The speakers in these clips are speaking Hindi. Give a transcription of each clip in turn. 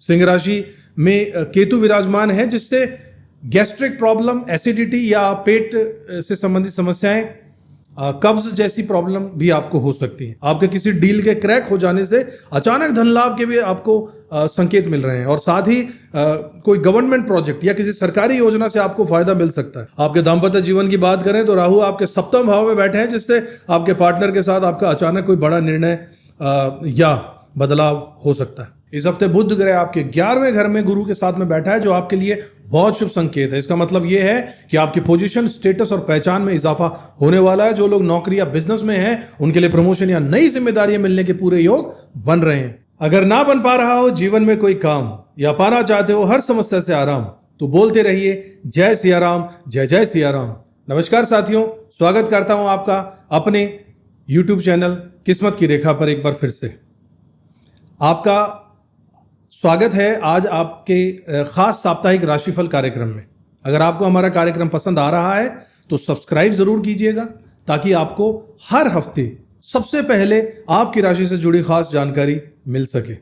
सिंह राशि में केतु विराजमान है, जिससे गैस्ट्रिक प्रॉब्लम, एसिडिटी या पेट से संबंधित समस्याएं, कब्ज जैसी प्रॉब्लम भी आपको हो सकती है। आपके किसी डील के क्रैक हो जाने से अचानक धन लाभ के भी आपको संकेत मिल रहे हैं, और साथ ही कोई गवर्नमेंट प्रोजेक्ट या किसी सरकारी योजना से आपको फायदा मिल सकता है। आपके दाम्पत्य जीवन की बात करें तो राहु आपके सप्तम भाव में बैठे हैं, जिससे आपके पार्टनर के साथ आपका अचानक कोई बड़ा निर्णय या बदलाव हो सकता है। इस हफ्ते बुध ग्रह आपके 11वें घर में गुरु के साथ में बैठा है, जो आपके लिए बहुत शुभ संकेत है। इसका मतलब यह है कि आपकी पोजीशन, स्टेटस और पहचान में इजाफा होने वाला है। जो लोग नौकरी या बिजनेस में हैं, उनके लिए प्रमोशन या नई जिम्मेदारियां मिलने के पूरे योग बन रहे हैं। अगर ना बन पा रहा हो जीवन में कोई काम, या पाना चाहते हो हर समस्या से आराम, तो बोलते रहिए जय सिया राम, जय जय सिया राम। नमस्कार साथियों, स्वागत करता हूं आपका अपने YouTube चैनल किस्मत की रेखा पर एक बार फिर से। आपका स्वागत है आज आपके खास साप्ताहिक राशिफल कार्यक्रम में। अगर आपको हमारा कार्यक्रम पसंद आ रहा है तो सब्सक्राइब जरूर कीजिएगा, ताकि आपको हर हफ्ते सबसे पहले आपकी राशि से जुड़ी खास जानकारी मिल सके।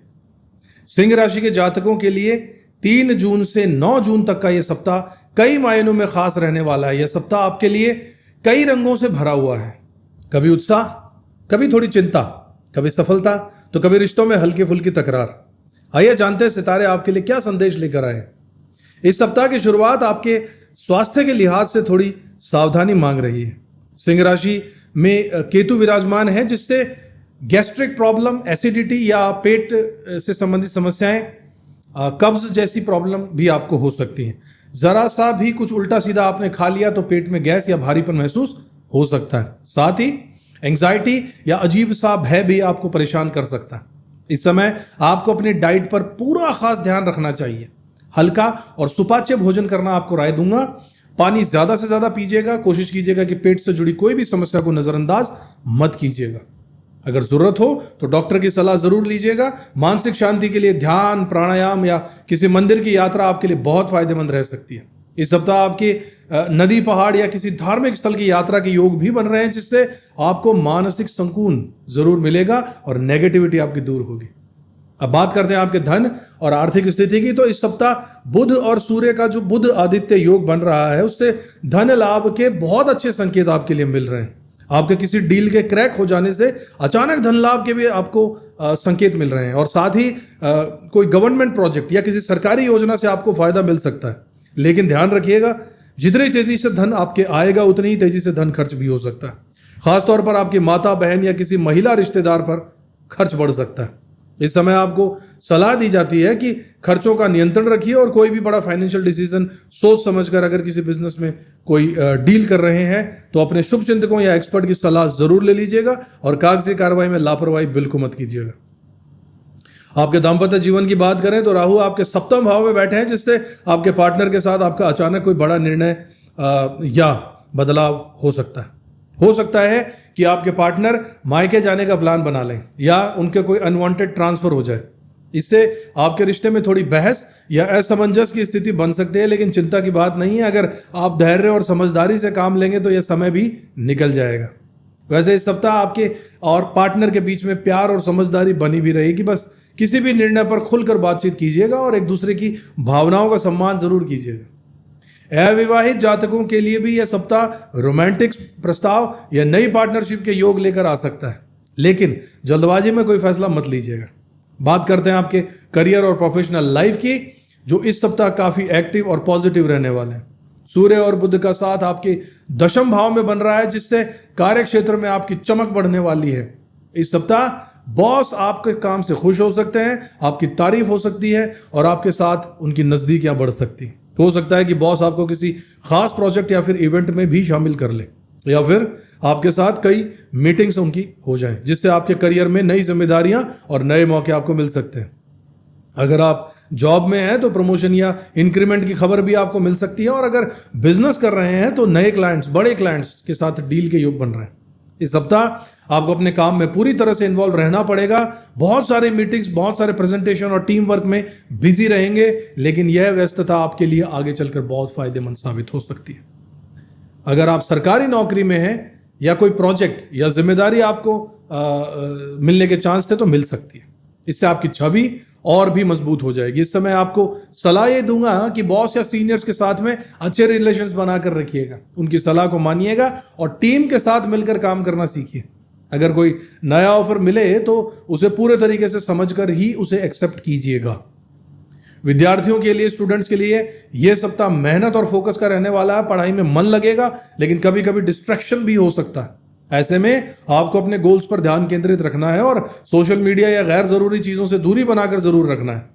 सिंह राशि के जातकों के लिए 3 जून से 9 जून तक का यह सप्ताह कई मायनों में खास रहने वाला है। यह सप्ताह आपके लिए कई रंगों से भरा हुआ है। कभी उत्साह, कभी थोड़ी चिंता, कभी सफलता, तो कभी रिश्तों में हल्की फुल्की तकरार। आइए जानते हैं सितारे आपके लिए क्या संदेश लेकर आए। इस सप्ताह की शुरुआत आपके स्वास्थ्य के लिहाज से थोड़ी सावधानी मांग रही है। सिंह राशि में केतु विराजमान है, जिससे गैस्ट्रिक प्रॉब्लम, एसिडिटी या पेट से संबंधित समस्याएं, कब्ज जैसी प्रॉब्लम भी आपको हो सकती हैं। जरा सा भी कुछ उल्टा सीधा आपने खा लिया तो पेट में गैस या भारीपन महसूस हो सकता है। साथ ही एंग्जाइटी या अजीब सा भय भी आपको परेशान कर सकता है। इस समय आपको अपनी डाइट पर पूरा खास ध्यान रखना चाहिए। हल्का और सुपाच्य भोजन करना आपको राय दूंगा। पानी ज्यादा से ज्यादा पीजिएगा। कोशिश कीजिएगा कि पेट से जुड़ी कोई भी समस्या को नजरअंदाज मत कीजिएगा। अगर जरूरत हो तो डॉक्टर की सलाह जरूर लीजिएगा। मानसिक शांति के लिए ध्यान, प्राणायाम या किसी मंदिर की यात्रा आपके लिए बहुत फायदेमंद रह सकती है। इस सप्ताह आपके नदी, पहाड़ या किसी धार्मिक स्थल की यात्रा के योग भी बन रहे हैं, जिससे आपको मानसिक सुकून जरूर मिलेगा और नेगेटिविटी आपकी दूर होगी। अब बात करते हैं आपके धन और आर्थिक स्थिति की। तो इस सप्ताह बुध और सूर्य का जो बुध आदित्य योग बन रहा है, उससे धन लाभ के बहुत अच्छे संकेत आपके लिए मिल रहे हैं। आपके किसी डील के क्रैक हो जाने से अचानक धन लाभ के भी आपको संकेत मिल रहे हैं, और साथ ही कोई गवर्नमेंट प्रोजेक्ट या किसी सरकारी योजना से आपको फायदा मिल सकता है। लेकिन ध्यान रखिएगा, जितनी तेजी से धन आपके आएगा उतनी ही तेजी से धन खर्च भी हो सकता है। खासतौर पर आपकी माता, बहन या किसी महिला रिश्तेदार पर खर्च बढ़ सकता है। इस समय आपको सलाह दी जाती है कि खर्चों का नियंत्रण रखिए, और कोई भी बड़ा फाइनेंशियल डिसीजन सोच समझकर, अगर किसी बिजनेस में कोई डील कर रहे हैं तो अपने शुभ चिंतकों या एक्सपर्ट की सलाह जरूर ले लीजिएगा, और कागजी कार्रवाई में लापरवाही बिल्कुल मत कीजिएगा। आपके दाम्पत्य जीवन की बात करें तो राहु आपके सप्तम भाव में बैठे हैं, जिससे आपके पार्टनर के साथ आपका अचानक कोई बड़ा निर्णय या बदलाव हो सकता है। हो सकता है कि आपके पार्टनर मायके जाने का प्लान बना लें, या उनके कोई अनवांटेड ट्रांसफर हो जाए। इससे आपके रिश्ते में थोड़ी बहस या असमंजस की स्थिति बन सकती है, लेकिन चिंता की बात नहीं है। अगर आप धैर्य और समझदारी से काम लेंगे तो यह समय भी निकल जाएगा। वैसे इस सप्ताह आपके और पार्टनर के बीच में प्यार और समझदारी बनी भी रहेगी। बस किसी भी निर्णय पर खुलकर बातचीत कीजिएगा, और एक दूसरे की भावनाओं का सम्मान जरूर कीजिएगा। अविवाहित जातकों के लिए भी यह सप्ताह रोमांटिक प्रस्ताव या नई पार्टनरशिप के योग लेकर आ सकता है, लेकिन जल्दबाजी में कोई फैसला मत लीजिएगा। बात करते हैं आपके करियर और प्रोफेशनल लाइफ की, जो इस सप्ताह काफी एक्टिव और पॉजिटिव रहने वाले हैं। सूर्य और बुध का साथ आपके दशम भाव में बन रहा है, जिससे कार्य क्षेत्र में आपकी चमक बढ़ने वाली है। इस सप्ताह बॉस आपके काम से खुश हो सकते हैं, आपकी तारीफ हो सकती है, और आपके साथ उनकी नजदीकियां बढ़ सकती हैं। हो सकता है कि बॉस आपको किसी खास प्रोजेक्ट या फिर इवेंट में भी शामिल कर ले, या फिर आपके साथ कई मीटिंग्स उनकी हो जाएं, जिससे आपके करियर में नई जिम्मेदारियां और नए मौके आपको मिल सकते हैं। अगर आप जॉब में हैं तो प्रमोशन या इंक्रीमेंट की खबर भी आपको मिल सकती है, और अगर बिजनेस कर रहे हैं तो नए क्लाइंट्स, बड़े क्लाइंट्स के साथ डील के योग बन रहे हैं। इस सप्ताह आपको अपने काम में पूरी तरह से इन्वॉल्व रहना पड़ेगा। बहुत सारे मीटिंग्स, बहुत सारे प्रेजेंटेशन और टीम वर्क में बिजी रहेंगे, लेकिन यह व्यस्तता आपके लिए आगे चलकर बहुत फायदेमंद साबित हो सकती है। अगर आप सरकारी नौकरी में हैं या कोई प्रोजेक्ट या जिम्मेदारी आपको मिलने के चांस थे तो मिल सकती है। इससे आपकी छवि और भी मजबूत हो जाएगी। इस समय आपको सलाह ये दूंगा कि बॉस या सीनियर्स के साथ में अच्छे रिलेशंस बनाकर रखिएगा, उनकी सलाह को मानिएगा और टीम के साथ मिलकर काम करना सीखिए। अगर कोई नया ऑफर मिले तो उसे पूरे तरीके से समझकर ही उसे एक्सेप्ट कीजिएगा। विद्यार्थियों के लिए, स्टूडेंट्स के लिए यह सप्ताह मेहनत और फोकस का रहने वाला है। पढ़ाई में मन लगेगा, लेकिन कभी कभी डिस्ट्रैक्शन भी हो सकता है। ऐसे में आपको अपने गोल्स पर ध्यान केंद्रित रखना है और सोशल मीडिया या गैर जरूरी चीजों से दूरी बनाकर जरूर रखना है।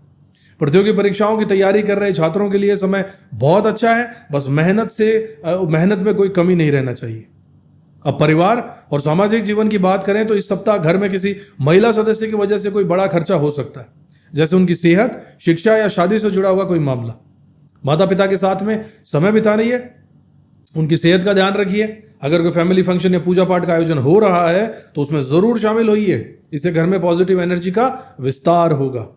प्रतियोगी परीक्षाओं की तैयारी कर रहे छात्रों के लिए समय बहुत अच्छा है, बस मेहनत में कोई कमी नहीं रहना चाहिए। अब परिवार और सामाजिक जीवन की बात करें तो इस सप्ताह घर में किसी महिला सदस्य की वजह से कोई बड़ा खर्चा हो सकता है, जैसे उनकी सेहत, शिक्षा या शादी से जुड़ा हुआ कोई मामला। माता पिता के साथ में समय बिताइए, उनकी सेहत का ध्यान रखिए। अगर कोई फैमिली फंक्शन या पूजा पाठ का आयोजन हो रहा है तो उसमें जरूर शामिल होइए, इससे घर में पॉजिटिव एनर्जी का विस्तार होगा।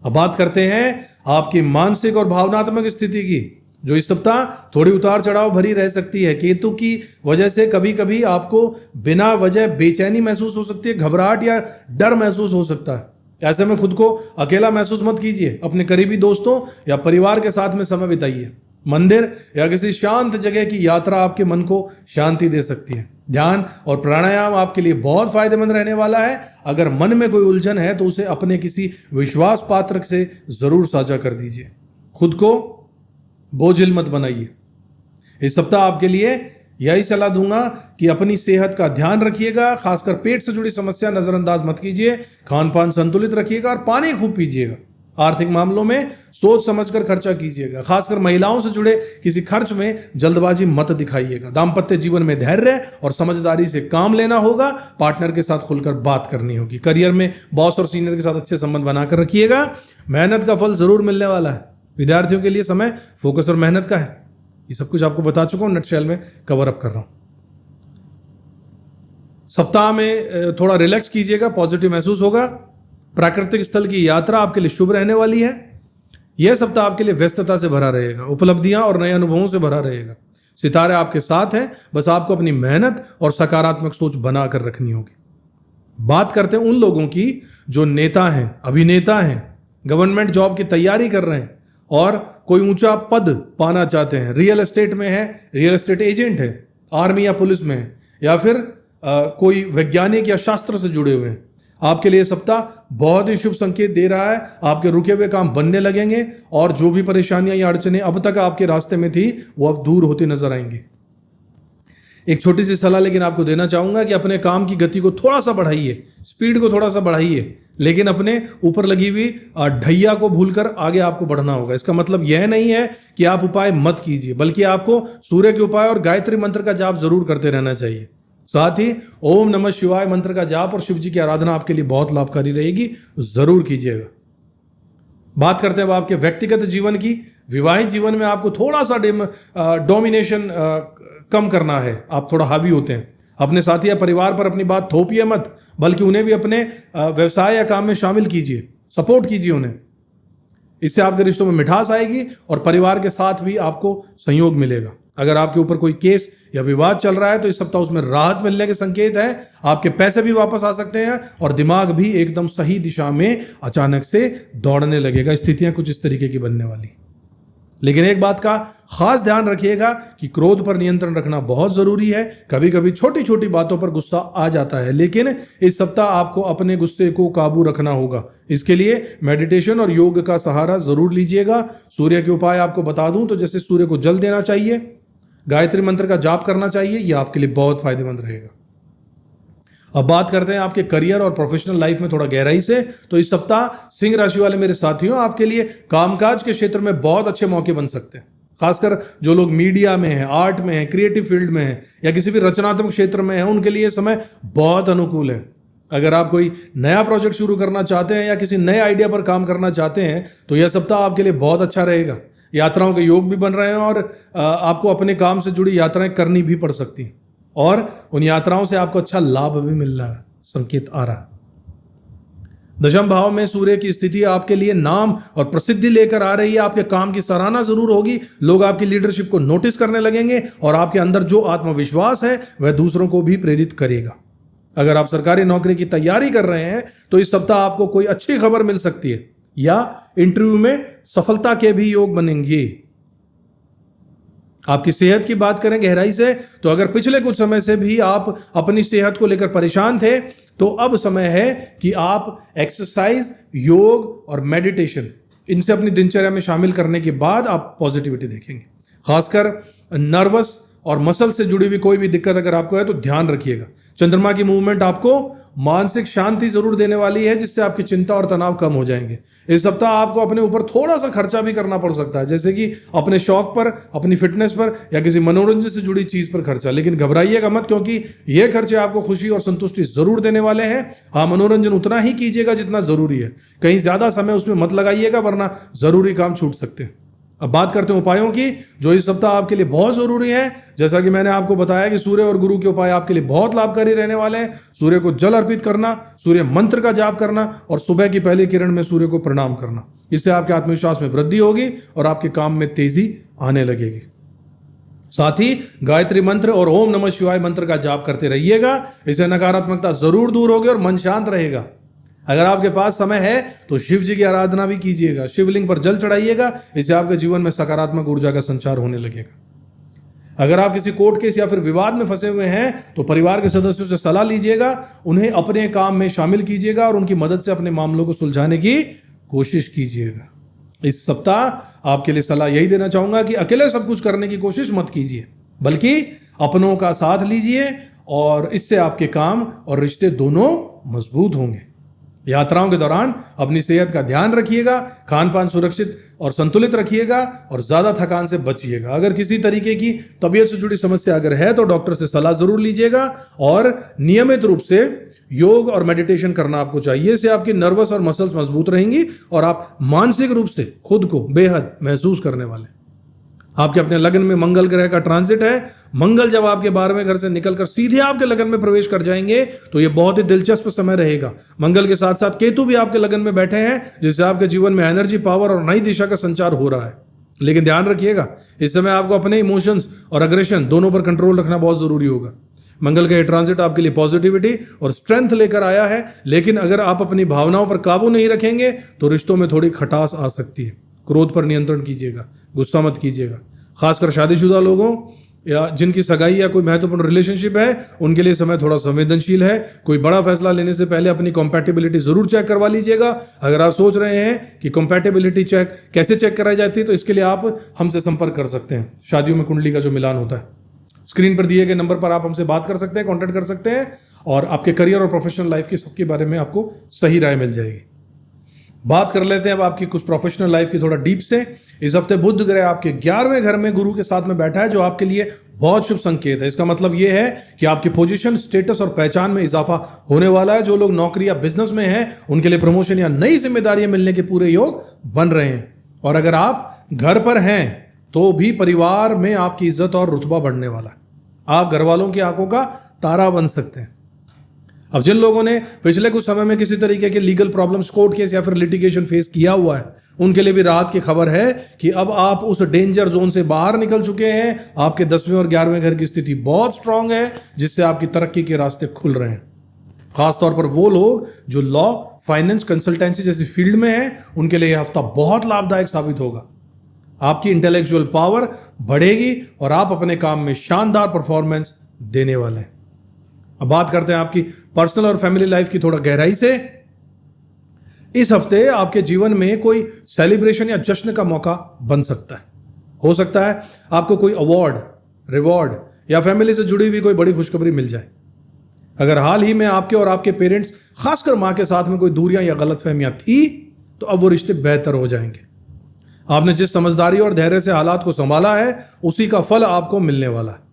अब बात करते हैं आपकी मानसिक और भावनात्मक स्थिति की, जो इस सप्ताह थोड़ी उतार चढ़ाव भरी रह सकती है। केतु की वजह से कभी कभी आपको बिना वजह बेचैनी महसूस हो सकती है, घबराहट या डर महसूस हो सकता है। ऐसे में खुद को अकेला महसूस मत कीजिए, अपने करीबी दोस्तों या परिवार के साथ में समय बिताइए। मंदिर या किसी शांत जगह की यात्रा आपके मन को शांति दे सकती है। ध्यान और प्राणायाम आपके लिए बहुत फायदेमंद रहने वाला है। अगर मन में कोई उलझन है तो उसे अपने किसी विश्वास पात्र से जरूर साझा कर दीजिए। खुद को बोझिल मत बनाइए। इस सप्ताह आपके लिए यही सलाह दूंगा कि अपनी सेहत का ध्यान रखिएगा, खासकर पेट से जुड़ी समस्या नजरअंदाज मत कीजिए। खान पान संतुलित रखिएगा और पानी खूब पीजिएगा। आर्थिक मामलों में सोच समझकर खर्चा कीजिएगा, खासकर महिलाओं से जुड़े किसी खर्च में जल्दबाजी मत दिखाइएगा। दाम्पत्य जीवन में धैर्य और समझदारी से काम लेना होगा, पार्टनर के साथ खुलकर बात करनी होगी। करियर में बॉस और सीनियर के साथ अच्छे संबंध बनाकर रखिएगा, मेहनत का फल जरूर मिलने वाला है। विद्यार्थियों के लिए समय फोकस और मेहनत का है। ये सब कुछ आपको बता चुका हूं, नटशेल में कवर अप कर रहा हूं। सप्ताह में थोड़ा रिलैक्स कीजिएगा, पॉजिटिव महसूस होगा। प्राकृतिक स्थल की यात्रा आपके लिए शुभ रहने वाली है। यह सप्ताह आपके लिए व्यस्तता से भरा रहेगा, उपलब्धियां और नए अनुभवों से भरा रहेगा। सितारे आपके साथ हैं, बस आपको अपनी मेहनत और सकारात्मक सोच बनाकर रखनी होगी। बात करते हैं उन लोगों की जो नेता हैं, अभिनेता हैं, गवर्नमेंट जॉब की तैयारी कर रहे हैं और कोई ऊंचा पद पाना चाहते हैं। रियल एस्टेट में है, रियल एस्टेट एजेंट है, आर्मी या पुलिस में है, या फिर कोई वैज्ञानिक या शास्त्र से जुड़े हुए हैं। आपके लिए सप्ताह बहुत ही शुभ संकेत दे रहा है। आपके रुके हुए काम बनने लगेंगे और जो भी परेशानियां या अड़चनें अब तक आपके रास्ते में थी वो अब दूर होती नजर आएंगी। एक छोटी सी सलाह लेकिन आपको देना चाहूंगा कि अपने काम की गति को थोड़ा सा बढ़ाइए, स्पीड को थोड़ा सा बढ़ाइए, लेकिन अपने ऊपर लगी हुई ढैया को भूलकर आगे आपको बढ़ना होगा। इसका मतलब यह नहीं है कि आप उपाय मत कीजिए, बल्कि आपको सूर्य के उपाय और गायत्री मंत्र का जाप जरूर करते रहना चाहिए। साथ ही ओम नमः शिवाय मंत्र का जाप और शिव जी की आराधना आपके लिए बहुत लाभकारी रहेगी, जरूर कीजिएगा। बात करते हैं अब आपके व्यक्तिगत जीवन की। विवाहित जीवन में आपको थोड़ा सा डोमिनेशन कम करना है, आप थोड़ा हावी होते हैं। अपने साथी या परिवार पर अपनी बात थोपिए मत, बल्कि उन्हें भी अपने व्यवसाय या काम में शामिल कीजिए, सपोर्ट कीजिए उन्हें। इससे आपके रिश्तों में मिठास आएगी और परिवार के साथ भी आपको सहयोग मिलेगा। अगर आपके ऊपर कोई केस या विवाद चल रहा है तो इस सप्ताह उसमें राहत मिलने के संकेत है। आपके पैसे भी वापस आ सकते हैं और दिमाग भी एकदम सही दिशा में अचानक से दौड़ने लगेगा। स्थितियां कुछ इस तरीके की बनने वाली। लेकिन एक बात का खास ध्यान रखिएगा कि क्रोध पर नियंत्रण रखना बहुत जरूरी है। कभी कभी छोटी छोटी बातों पर गुस्सा आ जाता है, लेकिन इस सप्ताह आपको अपने गुस्से को काबू रखना होगा। इसके लिए मेडिटेशन और योग का सहारा जरूर लीजिएगा। सूर्य के उपाय आपको बता दूं तो जैसे सूर्य को जल देना चाहिए, गायत्री मंत्र का जाप करना चाहिए, यह आपके लिए बहुत फायदेमंद रहेगा। अब बात करते हैं आपके करियर और प्रोफेशनल लाइफ में थोड़ा गहराई से। तो इस सप्ताह सिंह राशि वाले मेरे साथियों, आपके लिए कामकाज के क्षेत्र में बहुत अच्छे मौके बन सकते हैं। खासकर जो लोग मीडिया में हैं, आर्ट में हैं, क्रिएटिव फील्ड में हैं या किसी भी रचनात्मक क्षेत्र में हैं, उनके लिए समय बहुत अनुकूल है। अगर आप कोई नया प्रोजेक्ट शुरू करना चाहते हैं या किसी नए आइडिया पर काम करना चाहते हैं तो यह सप्ताह आपके लिए बहुत अच्छा रहेगा। यात्राओं के योग भी बन रहे हैं और आपको अपने काम से जुड़ी यात्राएं करनी भी पड़ सकती हैं और उन यात्राओं से आपको अच्छा लाभ भी मिल रहा है, संकेत आ रहा है। दशम भाव में सूर्य की स्थिति आपके लिए नाम और प्रसिद्धि लेकर आ रही है। आपके काम की सराहना जरूर होगी, लोग आपकी लीडरशिप को नोटिस करने लगेंगे और आपके अंदर जो आत्मविश्वास है वह दूसरों को भी प्रेरित करेगा। अगर आप सरकारी नौकरी की तैयारी कर रहे हैं तो इस सप्ताह आपको कोई अच्छी खबर मिल सकती है या इंटरव्यू में सफलता के भी योग बनेंगे। आपकी सेहत की बात करें गहराई से तो अगर पिछले कुछ समय से भी आप अपनी सेहत को लेकर परेशान थे तो अब समय है कि आप एक्सरसाइज, योग और मेडिटेशन इनसे अपनी दिनचर्या में शामिल करने के बाद आप पॉजिटिविटी देखेंगे। खासकर नर्वस और मसल से जुड़ी हुई कोई भी दिक्कत अगर आपको है तो ध्यान रखिएगा। चंद्रमा की मूवमेंट आपको मानसिक शांति जरूर देने वाली है, जिससे आपकी चिंता और तनाव कम हो जाएंगे। इस सप्ताह आपको अपने ऊपर थोड़ा सा खर्चा भी करना पड़ सकता है, जैसे कि अपने शौक पर, अपनी फिटनेस पर या किसी मनोरंजन से जुड़ी चीज पर खर्चा। लेकिन घबराइएगा मत, क्योंकि ये खर्चे आपको खुशी और संतुष्टि जरूर देने वाले हैं। हाँ, मनोरंजन उतना ही कीजिएगा जितना जरूरी है, कहीं ज्यादा समय उसमें मत लगाइएगा वरना जरूरी काम छूट सकते हैं। अब बात करते हैं उपायों की, जो इस सप्ताह आपके लिए बहुत जरूरी है। जैसा कि मैंने आपको बताया कि सूर्य और गुरु के उपाय आपके लिए बहुत लाभकारी रहने वाले हैं। सूर्य को जल अर्पित करना, सूर्य मंत्र का जाप करना और सुबह की पहली किरण में सूर्य को प्रणाम करना, इससे आपके आत्मविश्वास में वृद्धि होगी और आपके काम में तेजी आने लगेगी। साथ ही गायत्री मंत्र और ओम नमः शिवाय मंत्र का जाप करते रहिएगा, इससे नकारात्मकता जरूर दूर होगी और मन शांत रहेगा। अगर आपके पास समय है तो शिव जी की आराधना भी कीजिएगा, शिवलिंग पर जल चढ़ाइएगा, इससे आपके जीवन में सकारात्मक ऊर्जा का संचार होने लगेगा। अगर आप किसी कोर्ट केस या फिर विवाद में फंसे हुए हैं तो परिवार के सदस्यों से सलाह लीजिएगा, उन्हें अपने काम में शामिल कीजिएगा और उनकी मदद से अपने मामलों को सुलझाने की कोशिश कीजिएगा। इस सप्ताह आपके लिए सलाह यही देना चाहूंगा कि अकेले सब कुछ करने की कोशिश मत कीजिए, बल्कि अपनों का साथ लीजिए और इससे आपके काम और रिश्ते दोनों मजबूत होंगे। यात्राओं के दौरान अपनी सेहत का ध्यान रखिएगा, खान पान सुरक्षित और संतुलित रखिएगा और ज्यादा थकान से बचिएगा। अगर किसी तरीके की तबीयत से जुड़ी समस्या अगर है तो डॉक्टर से सलाह जरूर लीजिएगा और नियमित रूप से योग और मेडिटेशन करना आपको चाहिए। इससे आपकी नर्वस और मसल्स मजबूत रहेंगी और आप मानसिक रूप से खुद को बेहद महसूस करने वाले। आपके अपने लगन में मंगल ग्रह का ट्रांजिट है। मंगल जब आपके 12वें घर से निकलकर सीधे आपके लगन में प्रवेश कर जाएंगे तो यह बहुत ही दिलचस्प समय रहेगा। मंगल के साथ साथ केतु भी आपके लगन में बैठे हैं, जिससे आपके जीवन में एनर्जी, पावर और नई दिशा का संचार हो रहा है। लेकिन ध्यान रखिएगा, इस समय आपको अपने इमोशंस और अग्रेशन दोनों पर कंट्रोल रखना बहुत जरूरी होगा। मंगल का ये ट्रांजिट आपके लिए पॉजिटिविटी और स्ट्रेंथ लेकर आया है, लेकिन अगर आप अपनी भावनाओं पर काबू नहीं रखेंगे तो रिश्तों में थोड़ी खटास आ सकती है। क्रोध पर नियंत्रण कीजिएगा, गुस्सा मत कीजिएगा। खासकर शादीशुदा लोगों या जिनकी सगाई या कोई महत्वपूर्ण रिलेशनशिप है, उनके लिए समय थोड़ा संवेदनशील है। कोई बड़ा फैसला लेने से पहले अपनी कॉम्पैटिबिलिटी जरूर चेक करवा लीजिएगा। अगर आप सोच रहे हैं कि कॉम्पैटिबिलिटी चेक कैसे चेक कराई जाती है तो इसके लिए आप हमसे संपर्क कर सकते हैं। शादियों में कुंडली का जो मिलान होता है, स्क्रीन पर दिए गए नंबर पर आप हमसे बात कर सकते हैं, कॉन्टैक्ट कर सकते हैं और आपके करियर और प्रोफेशनल लाइफ के सबके बारे में आपको सही राय मिल जाएगी। बात कर लेते हैं अब आपकी कुछ प्रोफेशनल लाइफ की थोड़ा डीप से। इस हफ्ते बुध ग्रह आपके 11वें घर में गुरु के साथ में बैठा है, जो आपके लिए बहुत शुभ संकेत है। इसका मतलब यह है कि आपकी पोजीशन, स्टेटस और पहचान में इजाफा होने वाला है। जो लोग नौकरी या बिजनेस में हैं उनके लिए प्रमोशन या नई जिम्मेदारियां मिलने के पूरे योग बन रहे हैं। और अगर आप घर पर हैं तो भी परिवार में आपकी इज्जत और रुतबा बढ़ने वाला है। आप घर वालों की आंखों का तारा बन सकते हैं। अब जिन लोगों ने पिछले कुछ समय में किसी तरीके के लीगल प्रॉब्लम्स, कोर्ट केस या फिर लिटिगेशन फेस किया हुआ है, उनके लिए भी राहत की खबर है कि अब आप उस डेंजर जोन से बाहर निकल चुके हैं। आपके 10वें और 11वें घर की स्थिति बहुत स्ट्रांग है, जिससे आपकी तरक्की के रास्ते खुल रहे हैं। खासतौर पर वो लोग जो लॉ, फाइनेंस, कंसल्टेंसी जैसी फील्ड में हैं, उनके लिए यह हफ्ता बहुत लाभदायक साबित होगा। आपकी इंटेलेक्चुअल पावर बढ़ेगी और आप अपने काम में शानदार परफॉर्मेंस देने वाले हैं। अब बात करते हैं आपकी पर्सनल और फैमिली लाइफ की थोड़ा गहराई से। इस हफ्ते आपके जीवन में कोई सेलिब्रेशन या जश्न का मौका बन सकता है। हो सकता है आपको कोई अवार्ड, रिवॉर्ड या फैमिली से जुड़ी हुई कोई बड़ी खुशखबरी मिल जाए। अगर हाल ही में आपके और आपके पेरेंट्स, खासकर मां के साथ में कोई दूरियां या गलतफहमियां थी, तो अब वो रिश्ते बेहतर हो जाएंगे। आपने जिस समझदारी और धैर्य से हालात को संभाला है, उसी का फल आपको मिलने वाला है।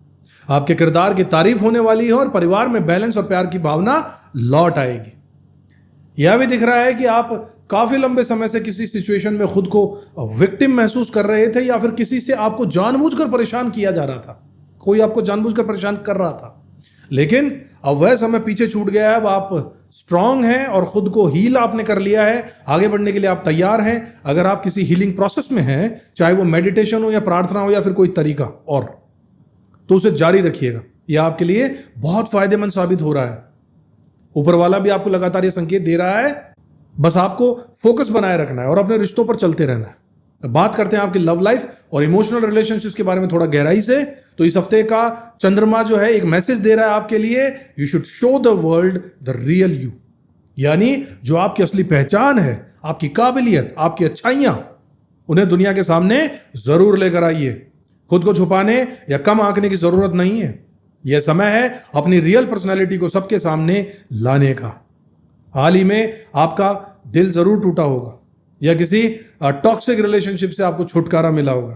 आपके किरदार की तारीफ होने वाली है और परिवार में बैलेंस और प्यार की भावना लौट आएगी। यह भी दिख रहा है कि आप काफी लंबे समय से किसी सिचुएशन में खुद को विक्टिम महसूस कर रहे थे या फिर किसी से आपको जानबूझकर परेशान किया जा रहा था। कोई आपको जानबूझकर परेशान कर रहा था, लेकिन अब वह समय पीछे छूट गया है। अब आप स्ट्रांग हैं और खुद को हील आपने कर लिया है। आगे बढ़ने के लिए आप तैयार हैं। अगर आप किसी हीलिंग प्रोसेस में हैं, चाहे वो मेडिटेशन हो या प्रार्थना हो या फिर कोई तरीका और, तो उसे जारी रखिएगा। यह आपके लिए बहुत फायदेमंद साबित हो रहा है। ऊपर वाला भी आपको लगातार ये संकेत दे रहा है, बस आपको फोकस बनाए रखना है और अपने रिश्तों पर चलते रहना है। बात करते हैं आपकी लव लाइफ और इमोशनल रिलेशनशिप्स के बारे में थोड़ा गहराई से। तो इस हफ्ते का चंद्रमा जो है एक मैसेज दे रहा है आपके लिए, you should show the world the real you, यानी जो आपकी असली पहचान है, आपकी काबिलियत, आपकी अच्छाइयां, उन्हें दुनिया के सामने जरूर लेकर आइए। खुद को छुपाने या कम आंकने की जरूरत नहीं है। यह समय है अपनी रियल पर्सनैलिटी को सबके सामने लाने का। हाल ही में आपका दिल जरूर टूटा होगा या किसी टॉक्सिक रिलेशनशिप से आपको छुटकारा मिला होगा।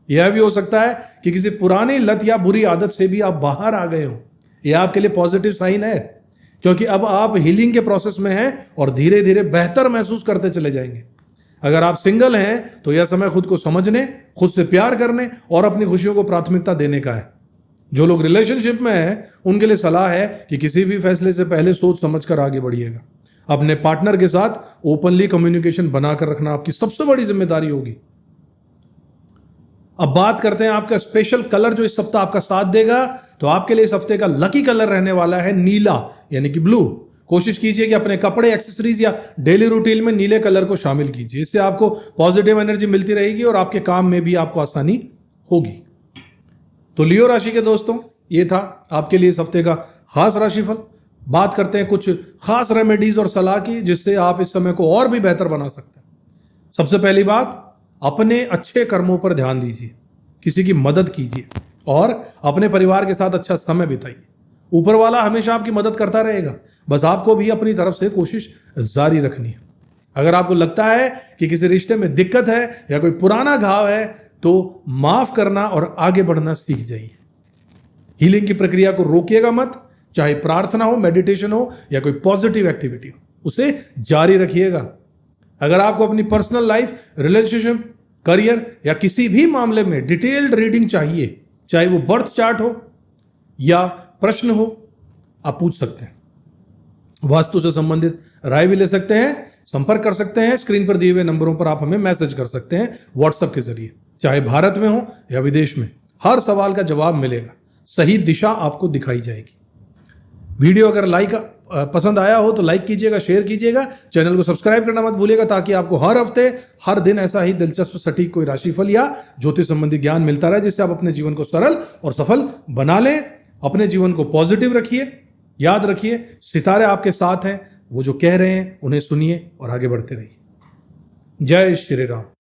यह भी हो सकता है कि किसी पुरानी लत या बुरी आदत से भी आप बाहर आ गए हो। यह आपके लिए पॉजिटिव साइन है, क्योंकि अब आप हीलिंग के प्रोसेस में हैं और धीरे धीरे बेहतर महसूस करते चले जाएंगे। अगर आप सिंगल हैं तो यह समय खुद को समझने, खुद से प्यार करने और अपनी खुशियों को प्राथमिकता देने का है। जो लोग रिलेशनशिप में हैं उनके लिए सलाह है कि किसी भी फैसले से पहले सोच समझकर आगे बढ़िएगा। अपने पार्टनर के साथ ओपनली कम्युनिकेशन बनाकर रखना आपकी सबसे बड़ी जिम्मेदारी होगी। अब बात करते हैं आपका स्पेशल कलर जो इस सप्ताह आपका साथ देगा। तो आपके लिए इस हफ्ते का लकी कलर रहने वाला है नीला, यानी कि ब्लू। कोशिश कीजिए कि अपने कपड़े, एक्सेसरीज या डेली रूटीन में नीले कलर को शामिल कीजिए। इससे आपको पॉजिटिव एनर्जी मिलती रहेगी और आपके काम में भी आपको आसानी होगी। तो लियो राशि के दोस्तों, ये था आपके लिए इस हफ्ते का खास राशिफल। बात करते हैं कुछ खास रेमेडीज और सलाह की, जिससे आप इस समय को और भी बेहतर बना सकते हैं। सबसे पहली बात, अपने अच्छे कर्मों पर ध्यान दीजिए, किसी की मदद कीजिए और अपने परिवार के साथ अच्छा समय बिताइए। ऊपर वाला हमेशा आपकी मदद करता रहेगा, बस आपको भी अपनी तरफ से कोशिश जारी रखनी है। अगर आपको लगता है कि किसी रिश्ते में दिक्कत है या कोई पुराना घाव है, तो माफ करना और आगे बढ़ना सीख जाइए। हीलिंग की प्रक्रिया को रोकिएगा मत, चाहे प्रार्थना हो, मेडिटेशन हो या कोई पॉजिटिव एक्टिविटी हो, उसे जारी रखिएगा। अगर आपको अपनी पर्सनल लाइफ, रिलेशनशिप, करियर या किसी भी मामले में डिटेल्ड रीडिंग चाहिए, चाहे वो बर्थ चार्ट हो या प्रश्न हो, आप पूछ सकते हैं। वास्तु से संबंधित राय भी ले सकते हैं, संपर्क कर सकते हैं। स्क्रीन पर दिए हुए नंबरों पर आप हमें मैसेज कर सकते हैं व्हाट्सएप के जरिए। चाहे भारत में हो या विदेश में, हर सवाल का जवाब मिलेगा, सही दिशा आपको दिखाई जाएगी। वीडियो अगर पसंद आया हो तो लाइक कीजिएगा, शेयर कीजिएगा, चैनल को सब्सक्राइब करना मत भूलिएगा, ताकि आपको हर हफ्ते, हर दिन ऐसा ही दिलचस्प, सटीक कोई राशिफल या ज्योतिष संबंधी ज्ञान मिलता रहे, जिससे आप अपने जीवन को सरल और सफल बना लें। अपने जीवन को पॉजिटिव रखिए, याद रखिए सितारे आपके साथ हैं, वो जो कह रहे हैं उन्हें सुनिए और आगे बढ़ते रहिए। जय श्री राम।